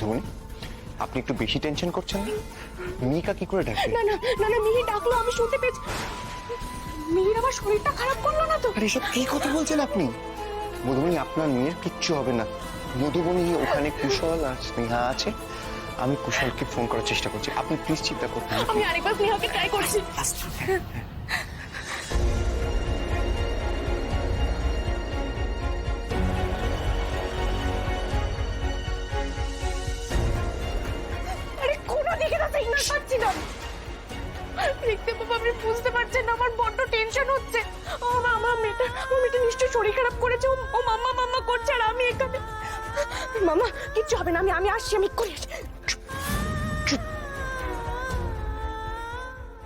মধুবনী, আপনি একটু বেশি টেনশন করছেন না? মিহিকা কি করে ডাকবে? না না না না, মিহি ডাকলো, আমি শুনতে পেয়েছি। মিহির আবার শরীরটা খারাপ করলো না তো? আর এসব কি কথা বলছেন আপনি? মধুবনী, আপনার মেয়ের কিচ্ছু হবে না। মধুবনী, ওখানে কুশল আর স্নেহা আছে, আমি কুশলকে ফোন করার চেষ্টা করছি, আপনি প্লিজ চিন্তা করবেন না। আমি আরেকবার স্নেহাকে ট্রাই করছি। আরে কোনো দিকে না সিগন্যাল পাচ্ছি না। দেখতে বাবা, আপনি বুঝতে পারছেন না, আমার বড্ড টেনশন হচ্ছে। আমার মেয়েটা নিশ্চয়ই শরীর খারাপ করেছে। ও মাম্মা মাম্মা করছে, আর আমি এখানে। মামা কিচ্ছু হবে না, আমি আসছি, আমি করে আসছি।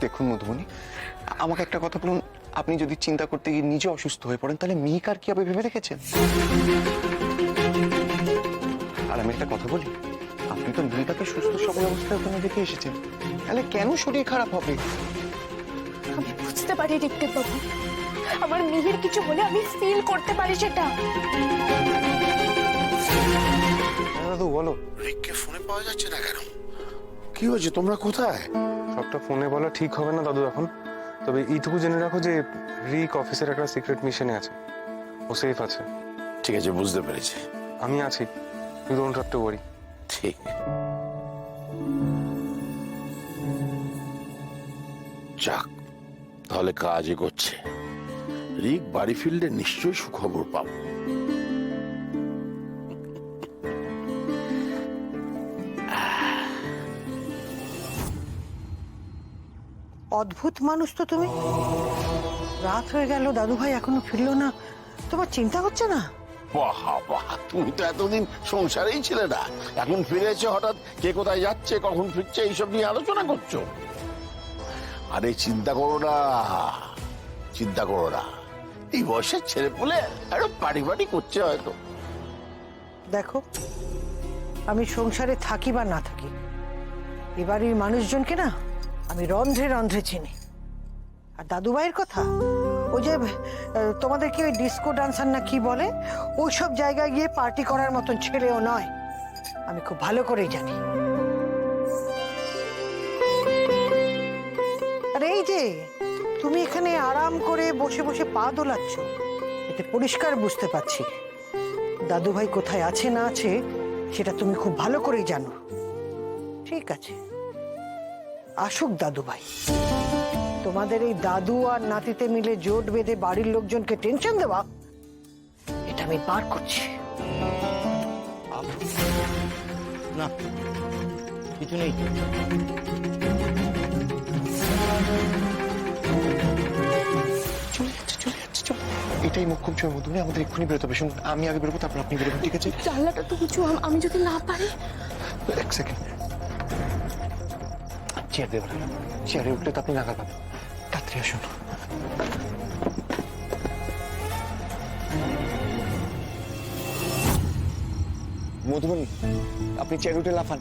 দেখুন মধুবনী, আমাকে একটা কথা বলুন, আপনি যদি চিন্তা করতে গিয়ে নিজে অসুস্থ হয়ে পড়েন, তাহলে মিহিকার কি হবে ভেবে দেখেছেন? আর আমি একটা কথা বলি, আপনি তো মিহিকাকে সুস্থ সবল অবস্থায় ওখানে দেখে এসেছেন, তাহলে কেন শরীর খারাপ হবে? আমি বুঝতে পারি দেখতে বাবু, আমার মিহির কিছু হলে আমি ফিল করতে পারি সেটা। দাদু বলো। রিককে ফোনে পাওয়া যাচ্ছে না কেন? কি হয়েছে, তোমরা কোথায়? সবটা ফোনে বলা ঠিক হবে না দাদু এখন। তবে এইটুকু জেনে রাখো যে রিক অফিসের একটা সিক্রেট মিশনে আছে, ও সেফ আছে। ঠিক আছে, বুঝতে পেরেছি। আমি আছি, you don't have to worry. ঠিক, যাক, তাহলে কাজ এগোচ্ছে। রিক বাড়ি ফিরলে নিশ্চয়ই সুখবর পাবো। অদ্ভুত মানুষ তো তুমি। রাত হয়ে গেল, দাদু ভাই এখনো ফিরলো না, তোমার চিন্তা হচ্ছে না? বাহ বাহ, তুমি তো এতদিন সংসারেই ছিলে না, এখন ফিরেছে হঠাৎ, কে কোথায় যাচ্ছে, কখন ফিরছে, এইসব নিয়ে আলোচনা করছো? আরে চিন্তা করো না, চিন্তা করো না, এই বয়সের ছেলে পুলে আরো পাড়ি পাড়ি করছে হয়তো। দেখো, আমি সংসারে থাকি বা না থাকি, এ বাড়ির মানুষজনকে না আমি রন্ধ্রে রন্ধ্রে চিনি। আর দাদু ভাইয়ের কথা, ওই যে তোমাদেরকে ওই ডিস্কো ডান্সার না কি বলে, ওই সব জায়গায় গিয়ে পার্টি করার মতন ছেলেও নয়, আমি খুব ভালো করেই জানি। আর এই যে তুমি এখানে আরাম করে বসে বসে পা দোলাচ্ছ, এতে পরিষ্কার বুঝতে পারছি দাদু ভাই কোথায় আছে না আছে সেটা তুমি খুব ভালো করেই জানো। ঠিক আছে, আসুক দাদু ভাই। তোমাদের এই দাদু আর নাতিতে মিলে জোট বেঁধে বাড়ির লোকজনকে টেনশন দেওয়া, এটা আমি পার করছি। না, কিছু নেই। চলে যাচ্ছে, চলে যাচ্ছে, চলো। এটাই মোক্ষম সময় মধুবনী, আমাদের এক্ষুনি বেরোতে হবে। শুনুন, আমি আগে বেরোবো, তারপর আপনি বেরোবেন, ঠিক আছে? জানলাটা তো উঁচু, আমি যদি না পারি। এক সেকেন্ড, চেয়ার দেবেন, চেয়ারে উঠলে তো আপনি নাগাল পাবেন। তাড়াতাড়ি আসুন। মধুবনী, আপনি চেয়ার উঠে লাফান।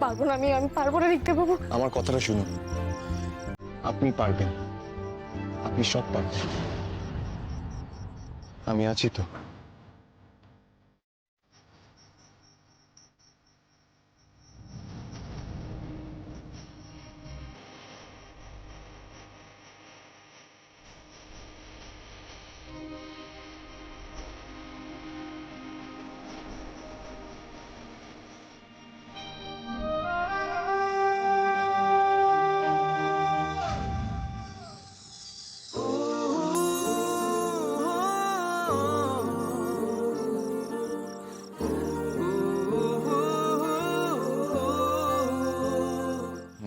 পারবো না, আমি পারবো না দেখতে বাবু। আমার কথাটা শুনুন, আপনি পারবেন, আপনি সব পারবেন, আমি আছি তো।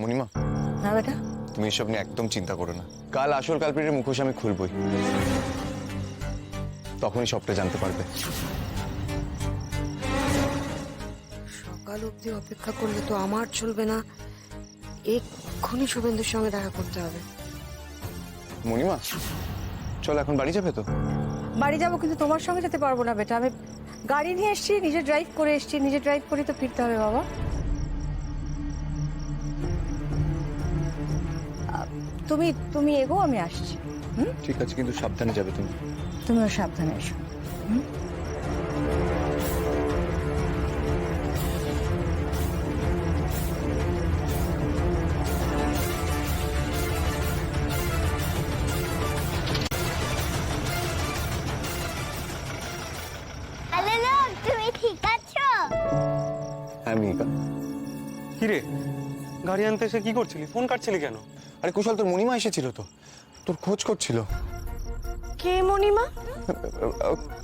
মণিমা, না বেটা, তুমি এসব নিয়ে একদম চিন্তা করো না। কাল আসল কালপিটের মুখোশ আমি খুলবই, তখনই সবটা জানতে পারবে। সকাল অবধি অপেক্ষা করলে তো আমার চলবে না, এক্ষুনি শুভেন্দুর সঙ্গে দেখা করতে হবে। মণিমা, চলো, এখন বাড়ি যাবে তো? বাড়ি যাবো, কিন্তু তোমার সঙ্গে যেতে পারবো না বেটা। আমি গাড়ি নিয়ে এসছি, নিজে ড্রাইভ করে এসছি, নিজে ড্রাইভ করে তো ফিরতে হবে বাবা। তুমি এগো, আমি আসছি। ঠিক আছে, কিন্তু সাবধানে যাবে তুমি। তুমিও সাবধানে এসো। কি রে, গাড়ি আনতে এসে কি করছিলি? ফোন কাটছিলি কেন? আরে কুশল, তোর মণিমা এসেছিল তো, তোর খোঁজ করছিল। কে মণিমা?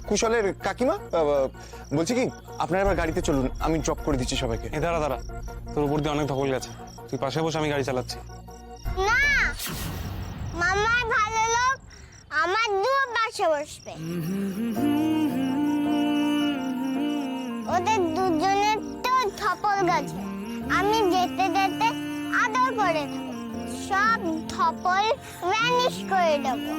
কুশলের কাকিমা। বলছি কি, আপনারা এবার গাড়িতে চলুন, আমি ড্রপ করে দিচ্ছি সবাইকে। এ দাঁড়া দাঁড়া, তোর উপর দিয়ে অনেক ধকল গেছে, তুই পাশে বসে, আমি গাড়ি চালাচ্ছি। না, মামা ভালো লোক, আমার দুও পাশে বসবে। ওদের দুজনের তো ধপল গেছে, আমি যেতে যেতে আদর করে দেবো, সব ধপল ভ্যানিশ করে দেবো।